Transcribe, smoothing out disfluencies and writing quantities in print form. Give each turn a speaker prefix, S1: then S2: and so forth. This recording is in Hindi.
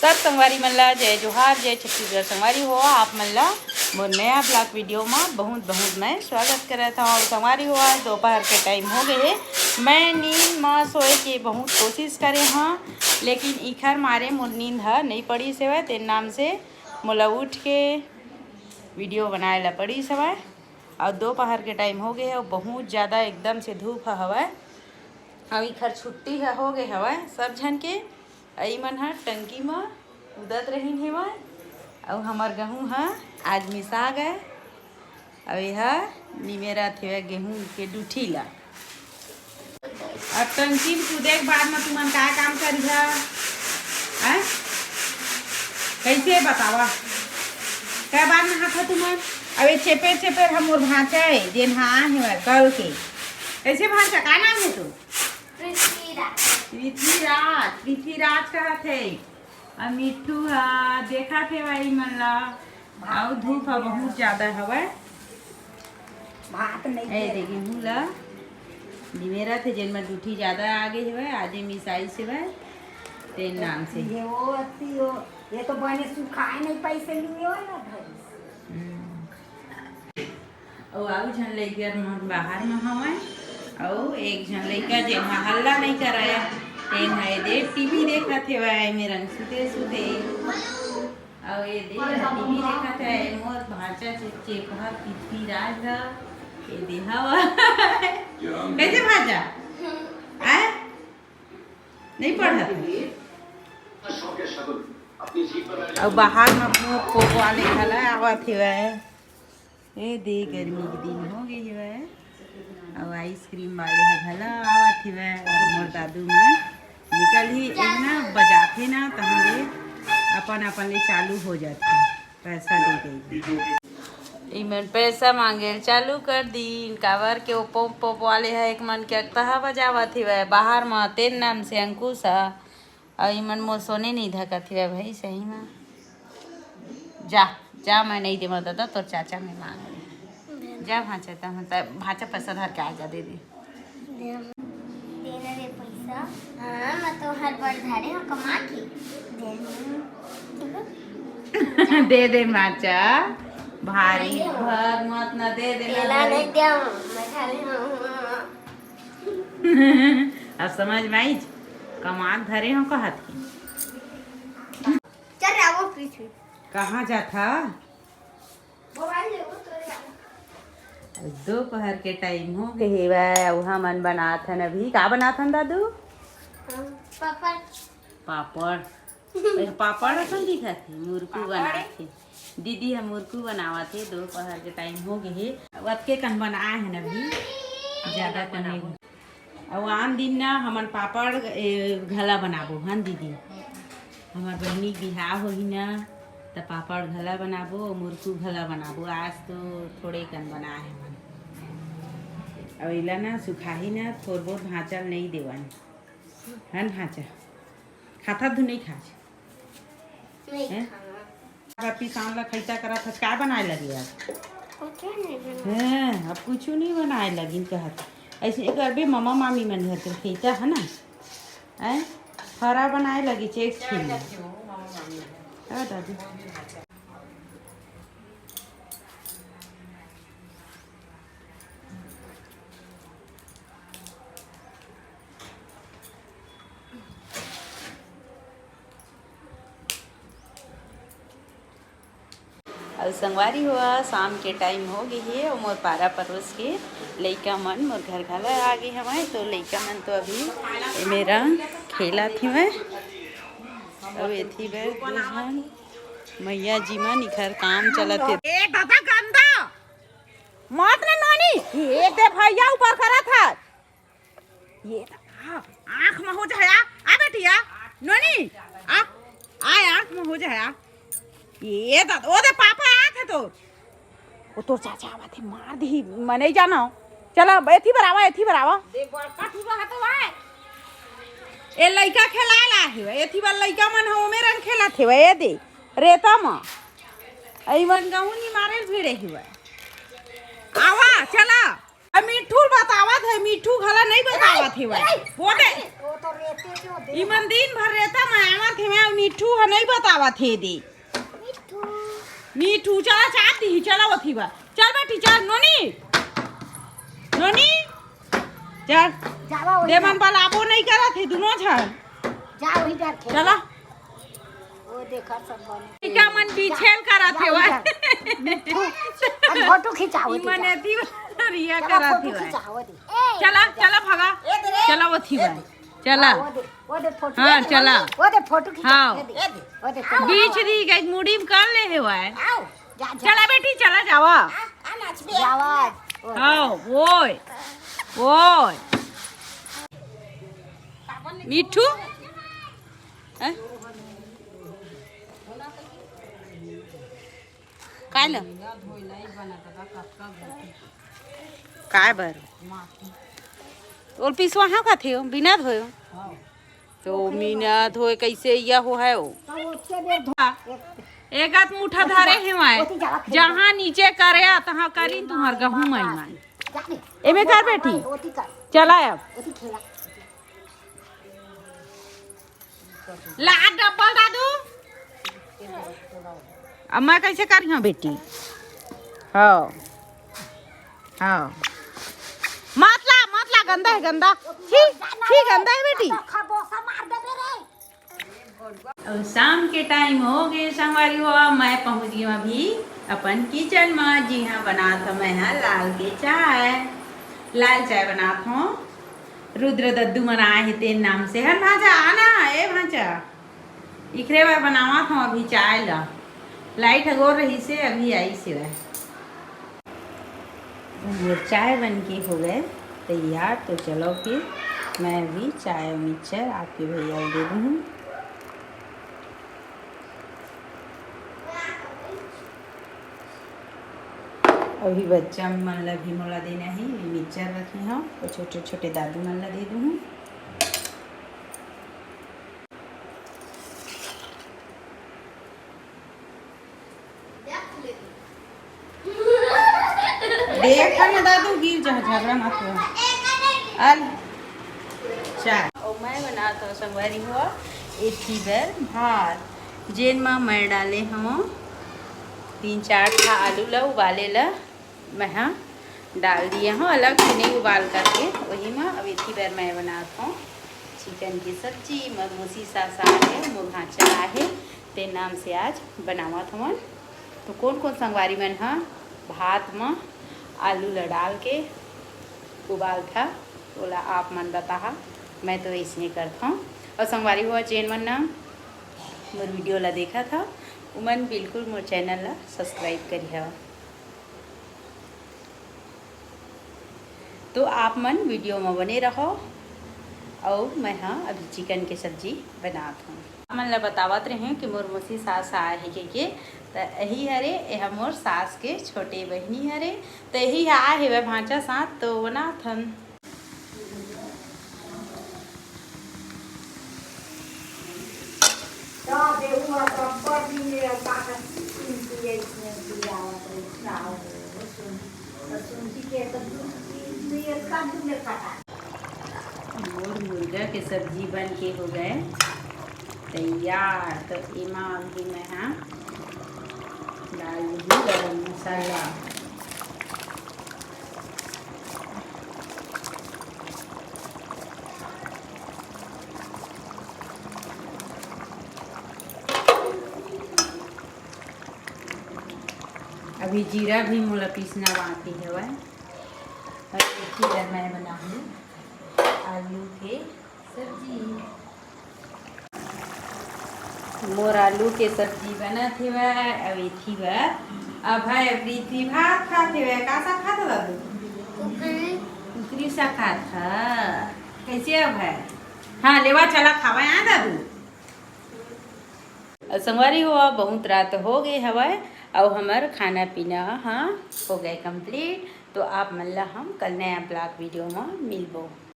S1: सब संगवारी मन ला जय जोहार, जय छत्तीसगढ़। संगवारी हो आप मन ला मोर नया ब्लॉग वीडियो में बहुत बहुत मैं स्वागत करत हूँ। और संगवारी हो आज दोपहर के टाइम हो गए है। मैं नींद में सोए के बहुत कोशिश करे हाँ, लेकिन इखर मारे मोर नींद ह नहीं पड़ी सेवय। तेन नाम से मोला उठ के वीडियो बनाए ला पड़ी सवय। और दोपहर के टाइम हो गए है और बहुत ज़्यादा एकदम से धूप हवय। अब इखर छुट्टी हो गए हवय सब झन के। आई मन ह टंकी में उदत रहीन हेवय और हमार गहूँ ह आज मिसा गए। अब यह निमेरा थे गेहूँ के डूठी ला। अब टंकी में कूदे के बाद में तुमन का काम करी है? कैसे बतावा क्या बात में हाथ तुमन? अब ये चेपेर चेपेर हम और भाचा है जेन हाँ है कल के कैसे भाचा का नाम है तू? पृथ्वीराज कहत है। और मिट्ठू हा देखा थे भाई मन ला। और धूप हा बहुत ज्यादा हवा।
S2: भात नहीं
S1: ए गेहूँ ला निमेरा थे जेन में डूठी ज्यादा आगे है आज मिसाई से भाई तेन नाम से
S2: ये वो अति हो ये तो बने सुखाए नहीं पैसे लिए हो ना भाई।
S1: और आउ झन लइका मन बाहर में हवय और एक झन लइका जेन हा हल्ला नहीं कराया तेन है दे टीवी देखत हे भाई मेरा सुते सुते। और ये दे टीवी देखत है मोर भाचा चेपहा पृथ्वीराज ला ये देहावा कैसे भाजा आ नहीं पढ़ा और बाहर में अपने पोपो वाले खला आवत है। ए दे गर्मी के दिन हो गई है और आइसक्रीम वाले भला आवत है। और मोर दादू मन निकल ही एक ना बजाते ना तहले अपन अपन ले चालू हो जाते पैसा दे गई इमन पैसा मांगे चालू कर दी कावर के ओपो पोप वाले है एक मन के तहा बजावत है बाहर में तेन नाम से अंकुश है। और इमन मो सोने नहीं धकत है भाई सही में जा जा मैं नहीं दे दादा तोर चाचा में मांग रहे जा भाचा पैसा धर के आ जा दे दे
S3: देना रे पैसा। हाँ मैं तो हर बार धारे हम कमा के
S1: दे दे भाचा भारी भर मत ना दे दे
S3: केला नहीं दिया मैं खा ले।
S1: अब समझ में आई कमाल धरे हो कहत
S3: चल आओ पीछे
S1: कहाँ जाता?
S3: मोबाइल ले वो तो
S1: दोपहर के टाइम हो गए है वहाँ मन बनात हन अभी का बनात हन दादू?
S3: पापा
S1: पापड़ पापड़ अपन दिखत है मुरकू बनाते दीदी हम मुरकू बनावत है। दोपहर के टाइम हो गए वतके कन बनाए हैं अभी ज्यादा कन। और आन दिन ना हमन पापड़ घला बनाबो हन दीदी हमार बहनी बिहार होही ना तो पापड़ घला बनाबो मुरकू घला बनाबो। आज तो थोड़े कन बनाए हैं मन और इला ना सुखाही ना थोड़ बहुत भाँचा नहीं देवन हन भाँचा खाता धु नहीं खाच पिसान ला खैता करत हस का बनाए लगी आज? अब कुछ नहीं बनाए लगी कहत ऐसे एक अरबे ममा मामी मन घर के खैता है ना हरा बनाए लगी चेक खेल दादी और संगवारी हुआ शाम के टाइम हो गई है और मोर पारा परोस के लइका मन मोर घर घला आ गए हमारे। तो लइका मन तो अभी मेरा खेला थी मैं अब ये थी दुल्हन मैया जी मन इधर काम चलत है। ए दादा गंदा मत ना नोनी ये दे भैया ऊपर करा था ये आँख में हो जाया आ बेटिया नोनी आ आँख में हो जाया ये दादा ओ दे पापा आए थे तो वो तो चाचा आवा थे मार दी मैं नहीं जाना चला एथी बरावा दे बड़का ठुबा है तो भाई ए लइका खेलाला है एथी वाला लइका मन हो मेरन खेला थे ए दे रेता में आई मन गाउँ नी मारे भिड़े हुआ आवा चला अब मिठू बतावत है मिठू घला नहीं बतावत है वो दे
S2: वो तो रेते जो दे
S1: इमन दिन भर रहता मैं आवा थे मैं मिठू है नहीं बतावा थे दे मीठू चला चाहती चला वो थी बा चल बेटी चल नोनी नोनी चल
S2: जावा
S1: दे मन पर आपो नहीं करा थे दोनों छन
S2: जा वही डर खेल
S1: चला
S2: वो देखा सब बने
S1: का मन बिछेल करा थे वा
S2: अब फोटो खिंचाओ
S1: ई मने थी रिया करा थी वा
S2: खिंचाओ दे
S1: चला चला भगा चला वो थी बा चला
S2: वो दे फोटो
S1: हाँ चला
S2: वो दे फोटो खिंचा
S1: हाँ
S2: वो दे
S1: बीच दी गई मुड़ी में कर ले है वा
S2: आओ जा
S1: चला बेटी चला जावा
S2: जावा
S1: हाँ ओए ओए मिठू हैं? काय ल काय बर और पिसवा हाँ का थे बिना धोयो तो बिना धोए कैसे या हो है वो एक आध मुठा धारे है वहाँ जहाँ नीचे करे तहाँ करी तुम्हार गहूँ माई माई एमे कर बेटी चला अब ला डब्बल दादू अब मैं कैसे करी हूँ बेटी हाँ हाँ मत ला गंदा है गंदा ठीक गंदा है बेटी और शाम के टाइम हो गए संगवारी हुआ मैं पहुंच गई अभी अपन किचन में जी हाँ बना था मैं हाँ लाल चाय बना था रुद्र दद्दू मनाए है तेन नाम से हर भाजा आना ए भाजा इखरे बार बनावा था अभी चाय ला लाइट अगोर रही से अभी आई से वह चाय बन के हो गए तैयार। तो चलो फिर मैं भी चाय और मिक्सचर आपके भैया दे दूँ। अभी बच्चा मन ला भी मोला देना है मिक्सचर रखी हाँ और छोटे छोटे दादू मन ला दे दूँ। देखा ना दादू गिर जा झगड़ा मत हो अल चाय और मैं बनाता हूँ संगवारी हुआ एथी बेर भात जेन में मैं डाले हम 3-4 ठा आलू ला उबाले ला मैं हाँ डाल दिया हूँ अलग से नहीं उबाल करके वही में अब एथी बेर मैं बनाता हूँ चिकन की सब्जी मधुसी सासा है मुरघाचा है ते नाम से आज बनावत हूँ। तो कौन कौन संगवारी मन हाँ भात में आलू ला डाल के उबाल था बोला आप मन बता मैं तो इसने करता हूँ। और संगवारी हुआ चैन मन ना मोर वीडियो ला देखा था उमन बिल्कुल मोर चैनल ला सब्सक्राइब करिए। तो आप मन वीडियो में बने रहो और मैं हाँ अभी चिकन की सब्जी बनाता हूँ। मन ला बतावत रहे कि मोर मोसी सास आए है के तो यही हरे यह मोर सास के छोटे बहनी हरे तो यही आए है वह भांचा साथ तो बना थन। मोर मुर्गा के सब्जी बन के हो गए तैयार। तो इमा अभी मैं हाँ डाल दूँगी गरम मसाला। अभी जीरा भी मोला पीसना बाकी है वह और एक मैं बनाऊँगी आलू के सब्जी। मोर आलू के सब्जी बना थे वह अभी थी वह अब है प्रीति भात खाते हुए का सा खाता दादू उतरी सा खाता कैसे अब है हाँ लेवा चला खावा यहाँ दादू। संगवारी हुआ बहुत रात हो गए हवा और हमार खाना पीना हाँ हो गए कंप्लीट। तो आप मल्ला हम कल नया ब्लॉग वीडियो में मिलबो।